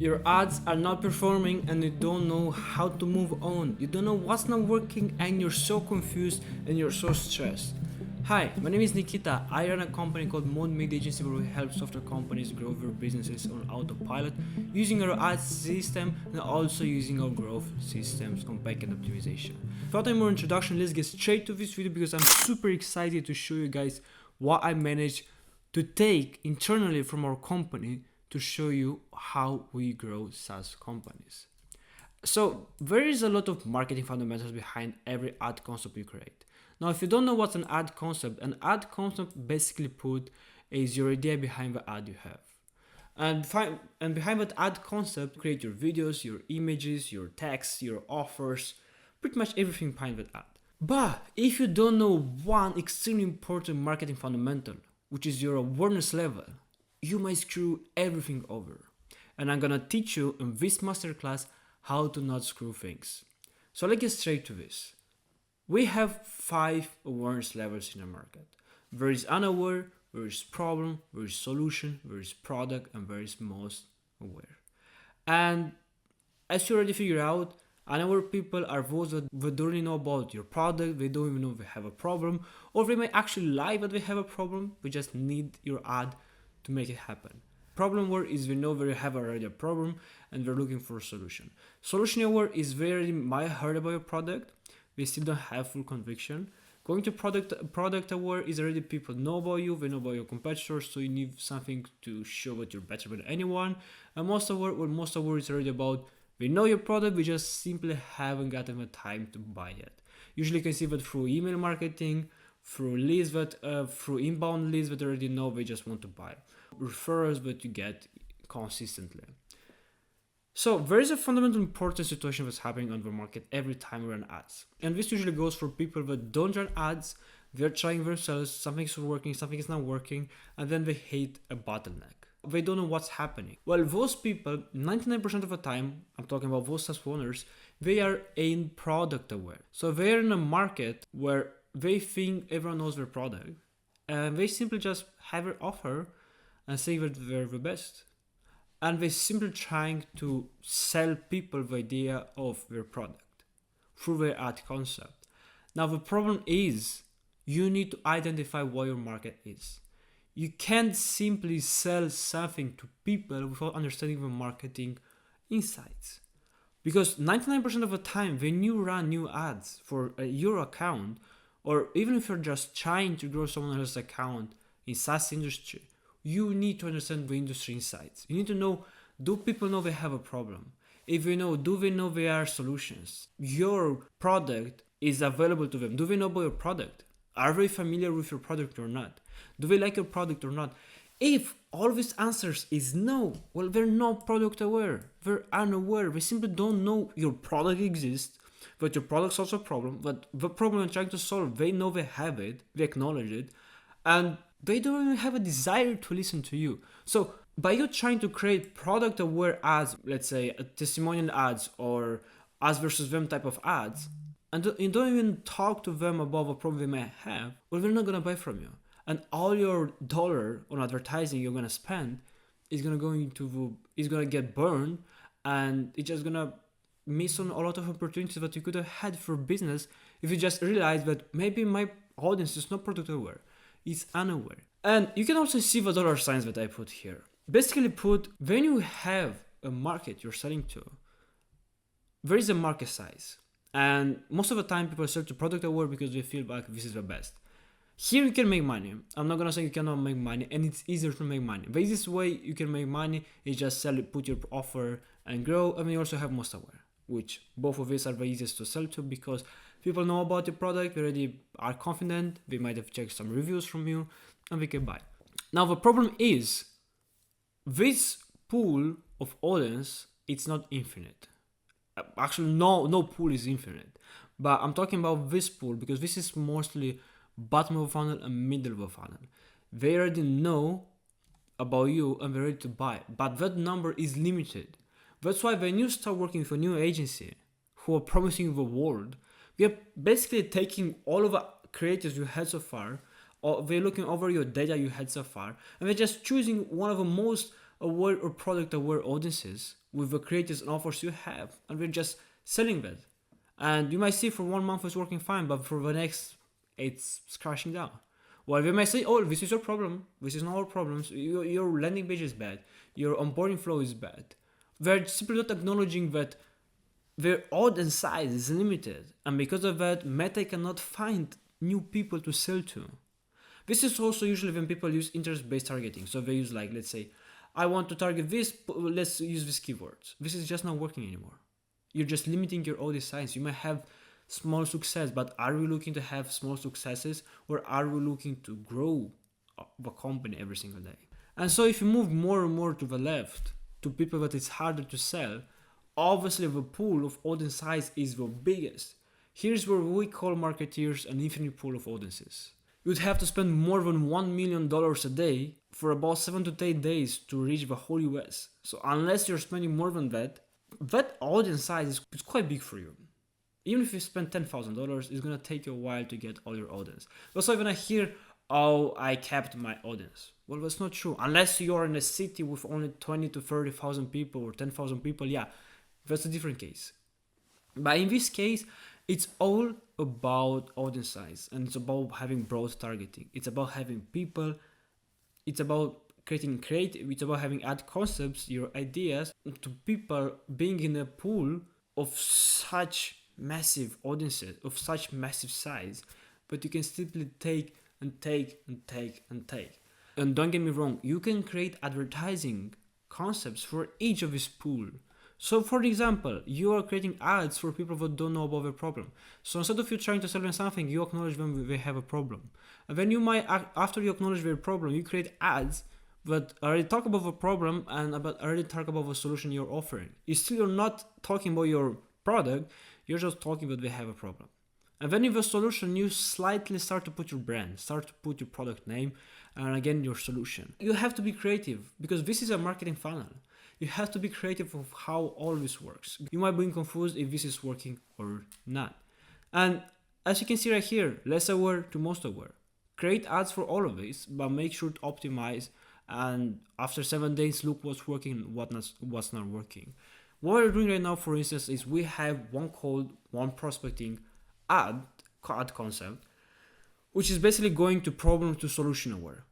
Your ads are not performing and you don't know how to move on. You don't know what's not working and you're so confused and you're so stressed. Hi, my name is Nikita. I run a company called Mode Media Agency where we help software companies grow their businesses on autopilot using our ads system and also using our growth systems on backend optimization. Without any more introduction, let's get straight to this video because I'm super excited to show you guys what I managed to take internally from our company to show you how we grow SaaS companies. So there is a lot of marketing fundamentals behind every ad concept you create. Now, if you don't know what's an ad concept basically put is your idea behind the ad you have. And behind that ad concept, create your videos, your images, your text, your offers, pretty much everything behind that ad. But if you don't know one extremely important marketing fundamental, which is your awareness level, you might screw everything over. And I'm gonna teach you in this masterclass how to not screw things. So let's get straight to this. We have 5 awareness levels in the market. There is unaware, there is problem, there is solution, there is product, and there is most aware. And as you already figured out, unaware people are those that don't really know about your product, they don't even know they have a problem, or they might actually lie that they have a problem, we just need your ad to make it happen. Problem aware is we know they have already a problem and they're looking for a solution. Solution aware is very might heard about your product, they still don't have full conviction. Going to product aware is already people know about you, they know about your competitors, so you need something to show that you're better than anyone. And most aware is already about we know your product, we just simply haven't gotten the time to buy it. Usually you can see that through email marketing, through leads through inbound leads that already know they just want to buy. Referrals that you get consistently. So there is a fundamental important situation that's happening on the market every time we run ads. And this usually goes for people that don't run ads, they're trying themselves, something's working, something is not working, and then they hit a bottleneck. They don't know what's happening. Well, those people, 99% of the time, I'm talking about those SaaS owners, they are in product aware. So they're in a market where they think everyone knows their product, and they simply just have an offer and say that they're the best. And they're simply trying to sell people the idea of their product through their ad concept. Now, the problem is you need to identify what your market is. You can't simply sell something to people without understanding the marketing insights. Because 99% of the time, when you run new ads for your account, or even if you're just trying to grow someone else's account in SaaS industry, you need to understand the industry insights. You need to know, do people know they have a problem? If you know, do they know there are solutions? Your product is available to them. Do they know about your product? Are they familiar with your product or not? Do they like your product or not? If all these answers is no, well, they're not product aware. They're unaware. They simply don't know your product exists, that your product solves a problem, that the problem you're trying to solve, they know they have it, they acknowledge it, and they don't even have a desire to listen to you. So by you trying to create product aware ads, let's say testimonial ads or us versus them type of ads, and you don't even talk to them about the problem they may have, well, they're not going to buy from you. And all your dollar on advertising you're going to spend is going to get burned, and it's just going to miss on a lot of opportunities that you could have had for business if you just realize that maybe my audience is not product aware, it's unaware. And you can also see the dollar signs that I put here. Basically put, when you have a market you're selling to, there is a market size. And most of the time people sell to product aware because they feel like this is the best. Here you can make money. I'm not gonna say you cannot make money, and it's easier to make money. The easiest way you can make money is just sell it, put your offer and grow. And you also have most aware, which both of these are the easiest to sell to because people know about your product, they already are confident, they might have checked some reviews from you, and they can buy. Now the problem is, this pool of audience, it's not infinite. Actually, no pool is infinite. But I'm talking about this pool because this is mostly bottom of the funnel and middle of the funnel. They already know about you and they're ready to buy, but that number is limited. That's why when you start working with a new agency who are promising you the world, we are basically taking all of the creators you had so far, or they're looking over your data you had so far, and they're just choosing one of the most aware or product aware audiences with the creatives and offers you have, and we're just selling that. And you might see for 1 month it's working fine, but for the next it's crashing down. Well, we might say, oh, this is your problem. This is not our problems. Your landing page is bad. Your onboarding flow is bad. They're simply not acknowledging that their audience size is limited. And because of that, Meta cannot find new people to sell to. This is also usually when people use interest-based targeting. So they use, like, let's say, I want to target this, let's use these keywords. This is just not working anymore. You're just limiting your audience size. You might have small success, but are we looking to have small successes, or are we looking to grow the company every single day? And so if you move more and more to the left, to people that it's harder to sell, obviously the pool of audience size is the biggest. Here's where we call marketeers an infinite pool of audiences. You'd have to spend more than $1 million a day for about 7 to 10 days to reach the whole US. So unless you're spending more than that, that audience size is quite big for you. Even if you spend $10,000, it's gonna take you a while to get all your audience. Also, when I hear, oh, I kept my audience. Well, that's not true. Unless you're in a city with only 20 to 30,000 people or 10,000 people, yeah, that's a different case. But in this case, it's all about audience size, and it's about having broad targeting. It's about having people, it's about creating creative, it's about having ad concepts, your ideas, to people being in a pool of such massive audiences, of such massive size, but you can simply take and take and take and take. And don't get me wrong, you can create advertising concepts for each of this pool. So for example, you are creating ads for people that don't know about the problem. So instead of you trying to sell them something, you acknowledge them they have a problem. And then you might, after you acknowledge their problem, you create ads that already talk about the problem and already talk about the solution you're offering. You're not talking about your product, you're just talking that they have a problem. And then in the solution, you slightly start to put your brand, start to put your product name, and again, your solution. You have to be creative because this is a marketing funnel. You have to be creative of how all this works. You might be confused if this is working or not. And as you can see right here, less aware to most aware. Create ads for all of this, but make sure to optimize. And after 7 days, look what's working and what's not working. What we're doing right now, for instance, is we have one cold, one prospecting ad concept, which is basically going to problem to solution aware.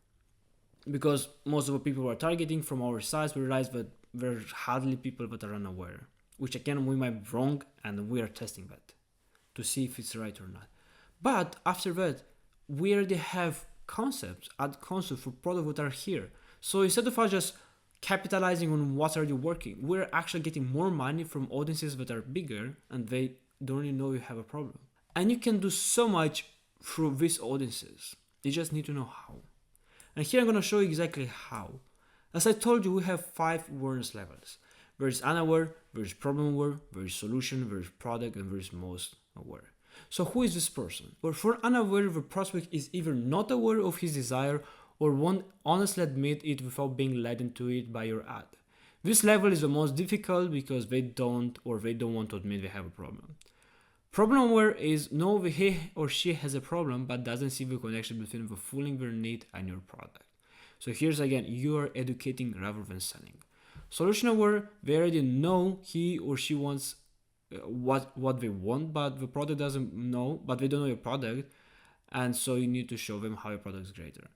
Because most of the people we're targeting from our size, we realize that there's hardly people that are unaware, which again, we might be wrong, and we are testing that to see if it's right or not. But after that, we already have concepts, ad concepts for products that are here. So instead of us just capitalizing on what's already working, we're actually getting more money from audiences that are bigger and they don't even know you have a problem. And you can do so much through these audiences. You just need to know how. And here I'm going to show you exactly how. As I told you, we have 5 awareness levels. There is unaware, there is problem aware, there is solution, there is product, and there is most aware. So who is this person? Well, for unaware, the prospect is either not aware of his desire or won't honestly admit it without being led into it by your ad. This level is the most difficult because they don't want to admit they have a problem. Problem aware is know that he or she has a problem but doesn't see the connection between fulfilling their need and your product. So here's again, you are educating rather than selling. Solution aware, they already know he or she wants what they want, but the product doesn't know, but they don't know your product, and so you need to show them how your product is greater.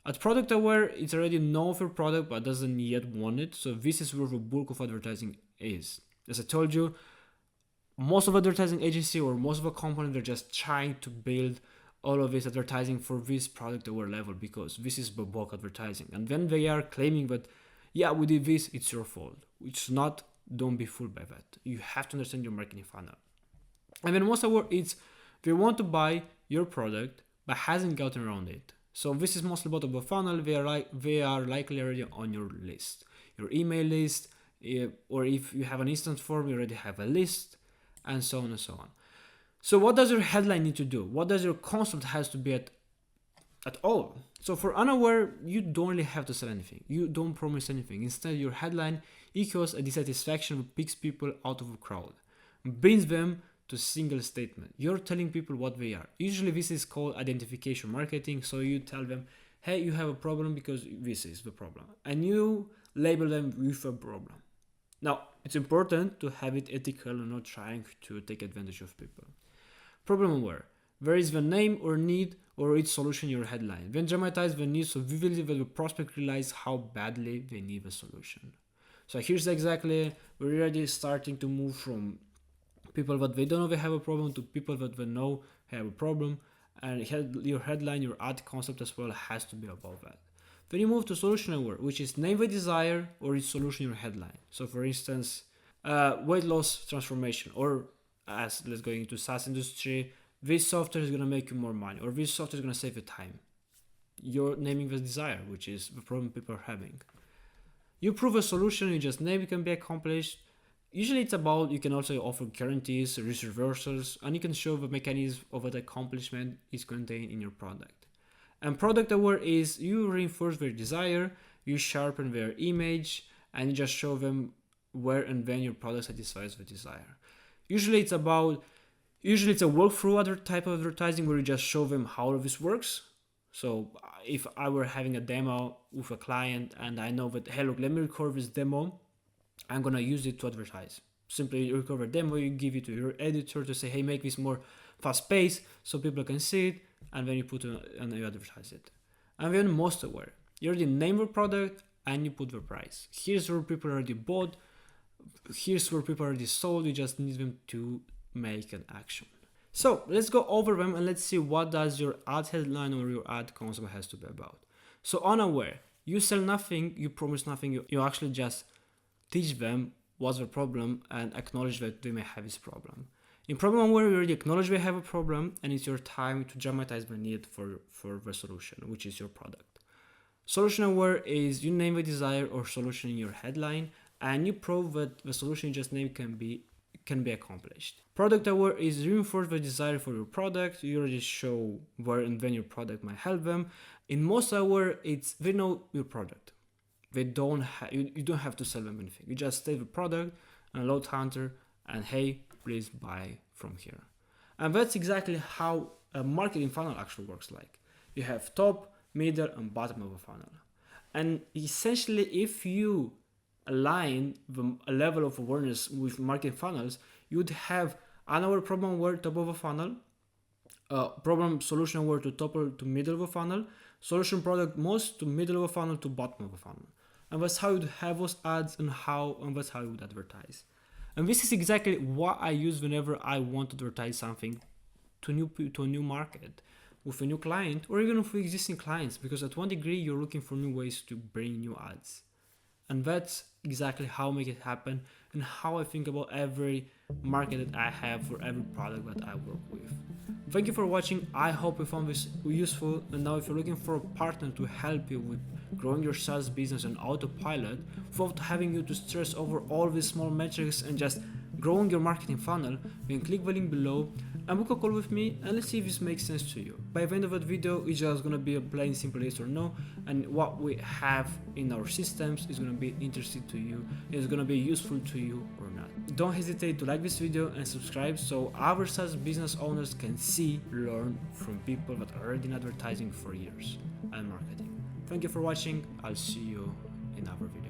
At product aware, it's already know of your product but doesn't yet want it, so this is where the bulk of advertising is. As I told you, most of advertising agency or most of a company, they're just trying to build all of this advertising for this product aware level because this is the bulk advertising. And then they are claiming that, yeah, we did this, it's your fault. It's not, don't be fooled by that. You have to understand your marketing funnel. And then most aware, it's they want to buy your product but hasn't gotten around it. So this is mostly about the funnel. They are likely already on your list, your email list, or if you have an instance form, you already have a list, and so on and so on. So what does your headline need to do? What does your concept has to be at all? So for unaware, you don't really have to sell anything. You don't promise anything. Instead, your headline equals a dissatisfaction that picks people out of a crowd, brings them to a single statement. You're telling people what they are. Usually this is called identification marketing. So you tell them, hey, you have a problem because this is the problem. And you label them with a problem. Now, it's important to have it ethical and not trying to take advantage of people. Problem aware. Where is the name or need or its solution in your headline? Then dramatize the need so vividly that the prospect realize how badly they need a solution. So here's exactly, we're already starting to move from people that they don't know they have a problem to people that they know have a problem, and your headline, your ad concept as well has to be above that. Then you move to solution aware, which is name the desire or its solution in your headline. So for instance, weight loss transformation, or as let's go into SaaS industry, this software is going to make you more money, or this software is going to save you time. You're naming the desire, which is the problem people are having. You prove a solution, you just name it can be accomplished. Usually it's about, you can also offer guarantees, risk reversals, and you can show the mechanism of that accomplishment is contained in your product. And product aware is you reinforce their desire, you sharpen their image, and you just show them where and when your product satisfies the desire. Usually it's a walkthrough type of advertising where you just show them how this works. So if I were having a demo with a client and I know that, hey, look, let me record this demo, I'm going to use it to advertise. Simply record a demo, you give it to your editor to say, hey, make this more fast paced so people can see it, and then you put it and you advertise it. And then most aware. You already name the product and you put the price. Here's where people already bought, here's where people already sold, you just need them to make an action. So let's go over them and let's see what does your ad headline or your ad concept has to be about. So unaware, you sell nothing, you promise nothing, you actually just teach them what's the problem and acknowledge that they may have this problem. In problem aware, you already acknowledge they have a problem and it's your time to dramatize the need for the solution, which is your product. Solution aware is you name the desire or solution in your headline and you prove that the solution you just named can be accomplished. Product aware is reinforce the desire for your product. You already show where and when your product might help them. In most aware, it's they know your product. They don't you don't have to sell them anything. You just state the product and a load hunter and hey, please buy from here. And that's exactly how a marketing funnel actually works like. You have top, middle, and bottom of a funnel. And essentially, if you align a level of awareness with marketing funnels, you would have unaware problem aware top of a funnel, problem solution aware to top or to middle of a funnel, solution product most to middle of a funnel to bottom of a funnel. And that's how you'd have those ads and that's how you would advertise. And this is exactly what I use whenever I want to advertise something to a new market, with a new client, or even with existing clients, because at one degree you're looking for new ways to bring new ads. And that's exactly how I make it happen and how I think about every market that I have for every product that I work with. Thank you for watching. I hope you found this useful. And now if you're looking for a partner to help you with growing your SaaS business on autopilot without having you to stress over all these small metrics and just growing your marketing funnel, then click the link below and book a call with me and let's see if this makes sense to you. By the end of that video, it's just gonna be a plain simple yes or no, and what we have in our systems is gonna be interesting to you, it's gonna be useful to you or not. Don't hesitate to like this video and subscribe so our SaaS business owners can learn from people that are already in advertising for years and marketing. Thank you for watching. I'll see you in our video.